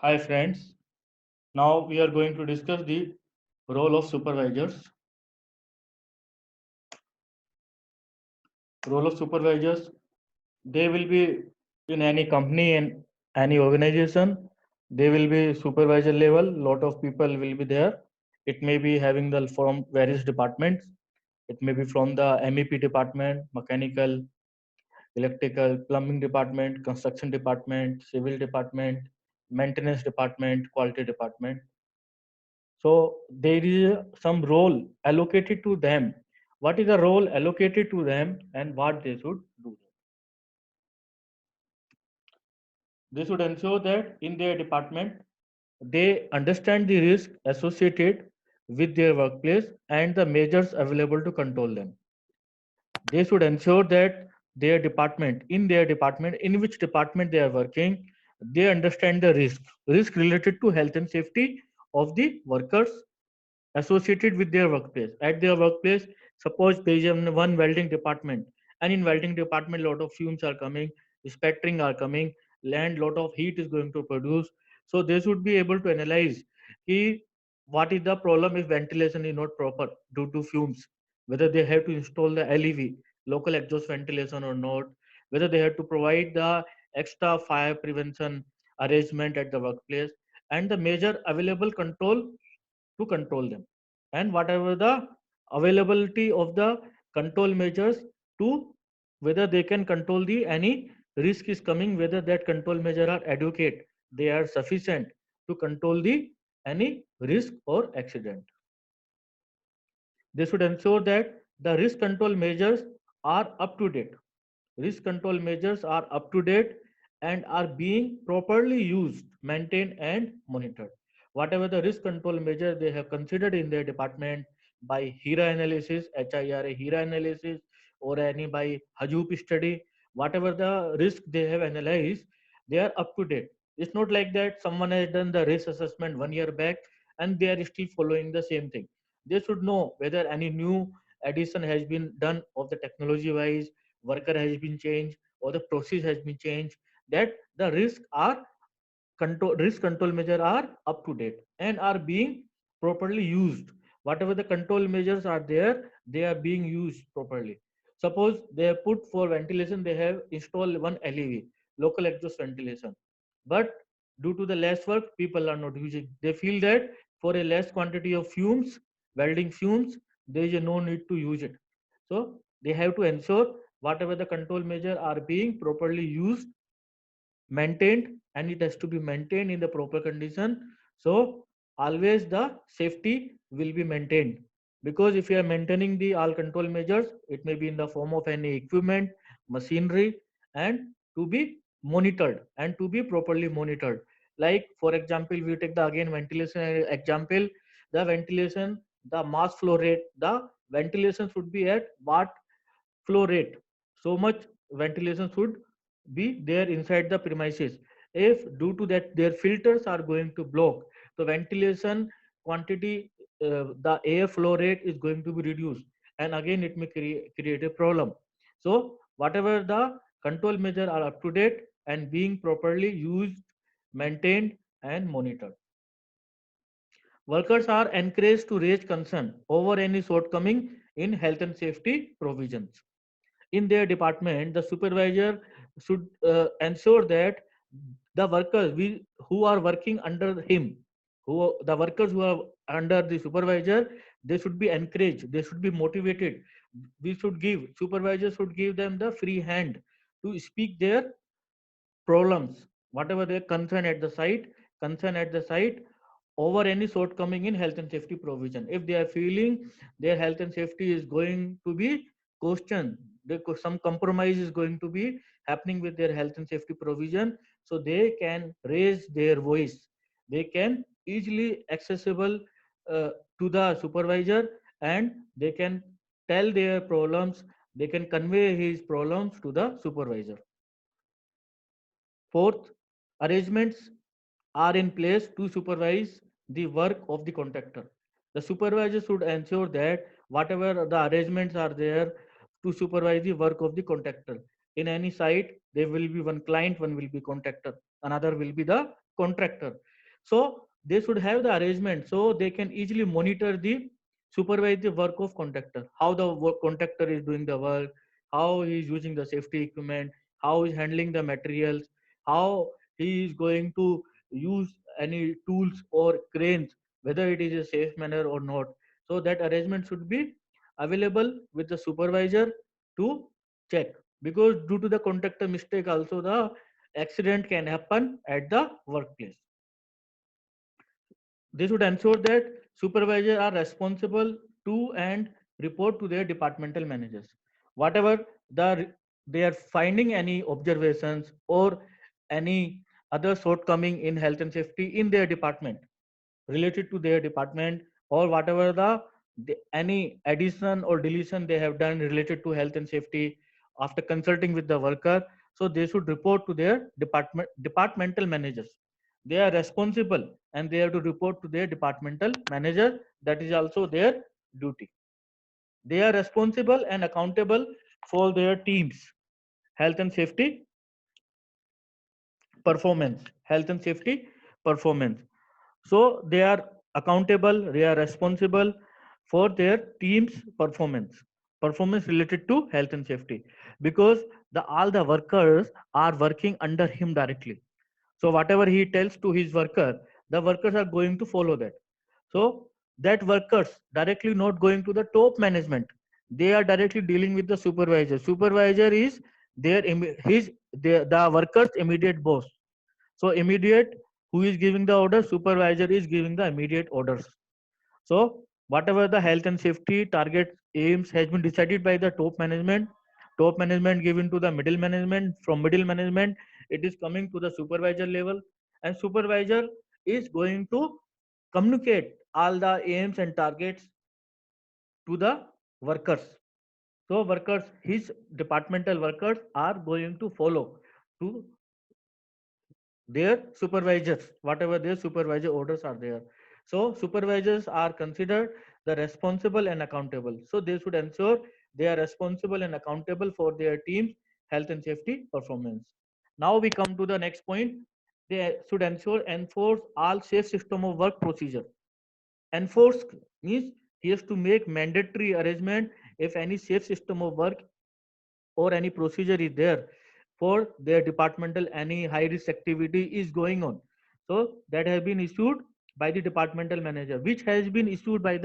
Hi friends, now we are going to discuss the role of supervisors. Role of supervisors, they will be in any company and any organization, they will be supervisor level, lot of people will be there. It may be having the from various departments. It may be from the MEP department, mechanical, electrical, plumbing department, construction department, civil department, maintenance department, quality department. So there is some role allocated to them. What is the role allocated to them and what they should do? They should ensure that in their department they understand the risk associated with their workplace and the measures available to control them. They should ensure that in their department, in which department they are working, they understand the risk related to health and safety of the workers associated with their workplace. At their workplace, suppose there is one welding department, and in welding department, lot of fumes are coming, spattering are coming, land lot of heat is going to produce. So they should be able to analyze ki, what is the problem if ventilation is not proper due to fumes, whether they have to install the LEV, local exhaust ventilation or not, whether they have to provide the extra fire prevention arrangement at the workplace, and the major available control to control them, and whatever the availability of the control measures to whether they can control the any risk is coming, whether that control measure are adequate, they are sufficient to control the any risk or accident. They should ensure that the risk control measures are up to date. Risk control measures are up to date and are being properly used, maintained, and monitored. Whatever the risk control measure they have considered in their department by HIRA analysis, HIRA HIRA analysis, or any by Hadoop study, whatever the risk they have analyzed, they are up to date. It's not like that someone has done the risk assessment 1 year back and they are still following the same thing. They should know whether any new addition has been done of the technology wise, worker has been changed, or the process has been changed, that the risk control measures are up to date and are being properly used. Whatever the control measures are there, they are being used properly. Suppose they have put for ventilation, they have installed one LEV, local exhaust ventilation, but due to the less work, people are not using. They feel that for a less quantity of fumes, welding fumes, there is no need to use it. So they have to ensure whatever the control measure are being properly used, maintained, and it has to be maintained in the proper condition. So always the safety will be maintained, because if you are maintaining the all control measures, it may be in the form of any equipment, machinery, and to be monitored and to be properly monitored. Like for example, we take the again ventilation example. The ventilation, the mass flow rate, the ventilation should be at what flow rate, so much ventilation should be there inside the premises. If due to that their filters are going to block, the ventilation quantity, the air flow rate is going to be reduced, and again it may create a problem. So whatever the control measure are up to date and being properly used, maintained, and monitored. Workers are encouraged to raise concern over any shortcoming in health and safety provisions in their department. The supervisor should ensure that the workers who are working under him, who the workers who are under the supervisor, they should be encouraged, they should be motivated. We should give supervisors should give them the free hand to speak their problems, whatever their concern at the site over any shortcoming in health and safety provision. If they are feeling their health and safety is going to be questioned, some compromise is going to be happening with their health and safety provision, so they can raise their voice. They can easily accessible uh, to the supervisor, and they can tell their problems. They can convey his problems to the supervisor. Fourth, arrangements are in place to supervise the work of the contractor. The supervisor should ensure that whatever the arrangements are there to supervise the work of the contractor. In any site, there will be one client, one will be contractor, another will be the contractor. So they should have the arrangement so they can easily monitor the supervise the work of contractor, how the contractor is doing the work, how he is using the safety equipment, how he is handling the materials, how he is going to use any tools or cranes, whether it is a safe manner or not. So that arrangement should be available with the supervisor to check, because due to the contractor mistake also the accident can happen at the workplace. They should ensure that supervisors are responsible to and report to their departmental managers. Whatever they are finding any observations or any other shortcoming in health and safety in their department, related to their department, or whatever any addition or deletion they have done related to health and safety after consulting with the worker, so they should report to their departmental managers. They are responsible and they have to report to their departmental manager. That is also their duty. They are responsible and accountable for their teams health and safety performance. Health and safety performance. So they are accountable, they are responsible for their team's performance related to health and safety, because all the workers are working under him directly. So whatever he tells to his worker, the workers are going to follow that. So that workers directly not going to the top management, they are directly dealing with the supervisor. Supervisor is the workers immediate boss. So immediate, who is giving the order? Supervisor is giving the immediate orders. So whatever the health and safety target aims has been decided by the top management given to the middle management, from middle management it is coming to the supervisor level, and supervisor is going to communicate all the aims and targets to the workers. So workers, his departmental workers are going to follow to their supervisors, whatever their supervisor orders are there. So supervisors are considered the responsible and accountable. So they should ensure they are responsible and accountable for their team's health and safety performance. Now we come to the next point. They should enforce all safe system of work procedure. Enforce means he has to make mandatory arrangement if any safe system of work or any procedure is there for their departmental, any high risk activity is going on. So that has been issued by the departmental manager, which has been issued by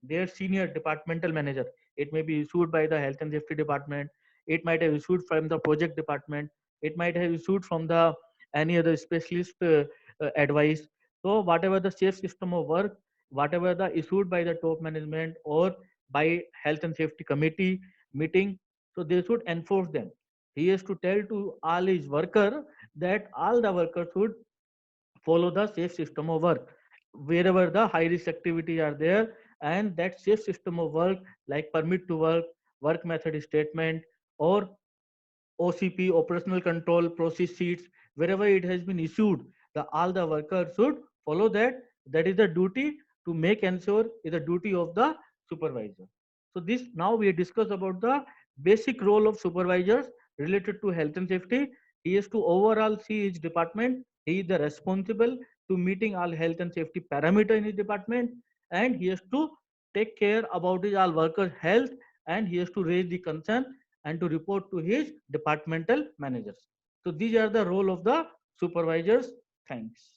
their senior departmental manager. It may be issued by the health and safety department, it might have issued from the project department, it might have issued from the any other specialist advice. So whatever the safe system of work, whatever the issued by the top management or by health and safety committee meeting, so they should enforce them. He has to tell to all his worker that all the workers should follow the safe system of work wherever the high risk activities are there, and that safe system of work like permit to work method statement, or OCP, operational control process sheets, wherever it has been issued, all the workers should follow that. That is the duty to make ensure is the duty of the supervisor. So this, now we discuss about the basic role of supervisors related to health and safety. He has to overall see his department. He is the responsible to meeting all health and safety parameter in his department, and he has to take care about his all workers' health, and he has to raise the concern and to report to his departmental managers. So these are the role of the supervisors. Thanks.